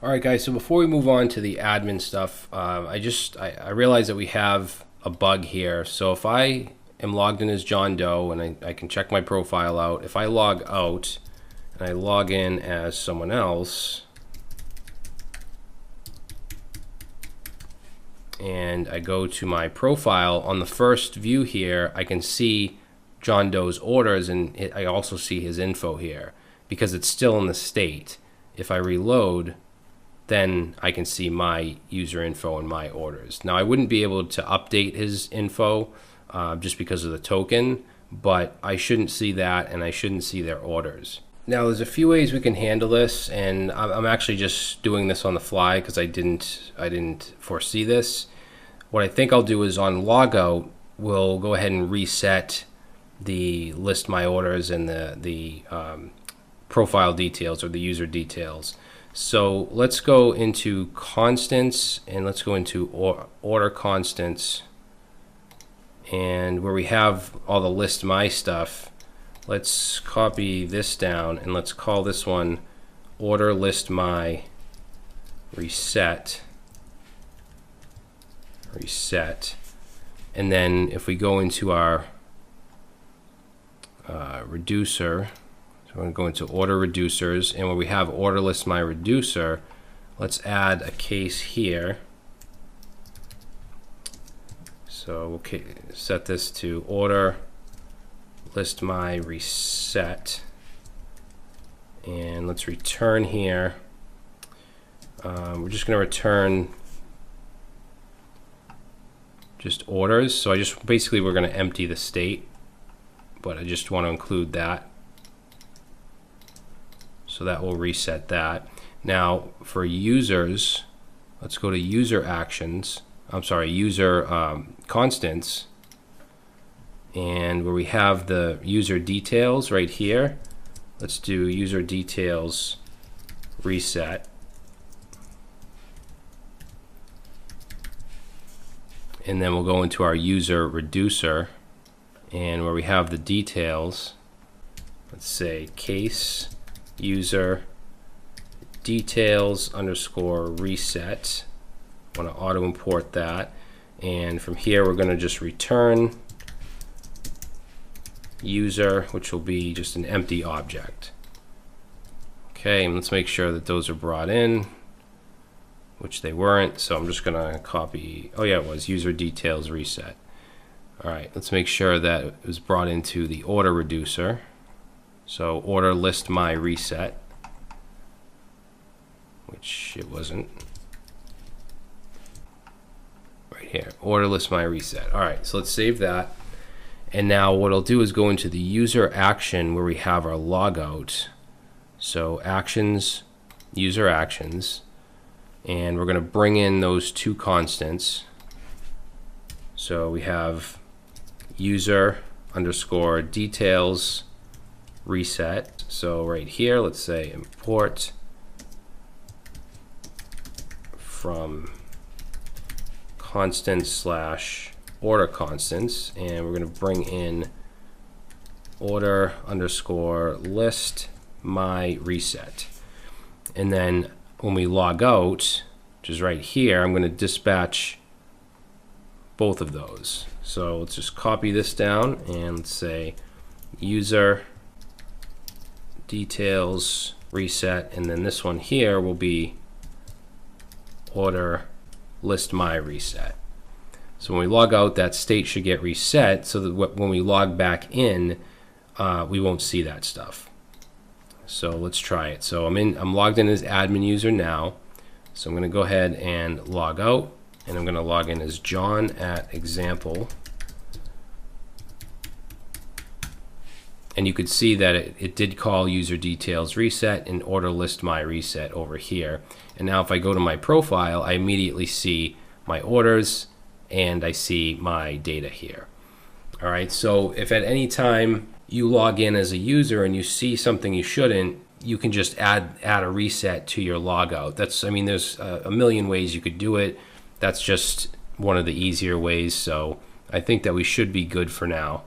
All right, guys, so before we move on to the admin stuff, I realize that we have a bug here. So if I am logged in as John Doe and I can check my profile out, if I log out and I log in as someone else, and I go to my profile, on the first view here, I can see John Doe's orders, and I also see his info here because it's still in the state. If I reload, then I can see my user info and my orders. Now, I wouldn't be able to update his info just because of the token, but I shouldn't see that, and I shouldn't see their orders. Now, there's a few ways we can handle this, and I'm actually just doing this on the fly because I didn't foresee this. What I think I'll do is on logout, we'll go ahead and reset the list my orders and the profile details or the user details. So let's go into constants, and let's go into order constants, and where we have all the list my stuff, let's copy this down and let's call this one order list my reset. And then if we go into our reducer, so we're going to go into order reducers, and where we have order list my reducer, let's add a case here. So we'll set this to order list my reset, and let's return here. We're just going to return just orders. So basically we're going to empty the state, but I just want to include that. So that will reset that. Now for users, let's go to user actions. User constants, and where we have the user details right here, let's do user details reset. And then we'll go into our user reducer, and where we have the details, let's say case user details underscore reset. I want to auto import that, and from here we're going to just return user, which will be just an empty object. Okay, and let's make sure that those are brought in, which they weren't, so I'm just going to copy, oh yeah, it was user details reset. All right, let's make sure that it was brought into the order reducer. So order list my reset, which it wasn't. Right here, order list my reset. All right, so let's save that. And now what I'll do is go into the user action where we have our logout. So actions, user actions, and we're going to bring in those two constants. So we have user underscore details reset. So right here, let's say import from constant slash order constants, and we're going to bring in order underscore list my reset. And then when we log out, which is right here, I'm going to dispatch both of those. So let's just copy this down and let's say user details reset, and then this one here will be order list my reset. So when we log out, that state should get reset so that when we log back in, we won't see that stuff. So let's try it. So I'm logged in as admin user now. So I'm going to go ahead and log out, and I'm going to log in as John at example. And you could see that it did call user details reset and order list my reset over here. And now if I go to my profile, I immediately see my orders and I see my data here. All right, so if at any time you log in as a user and you see something you shouldn't, you can just add a reset to your logout. There's a million ways you could do it. That's just one of the easier ways. So I think that we should be good for now.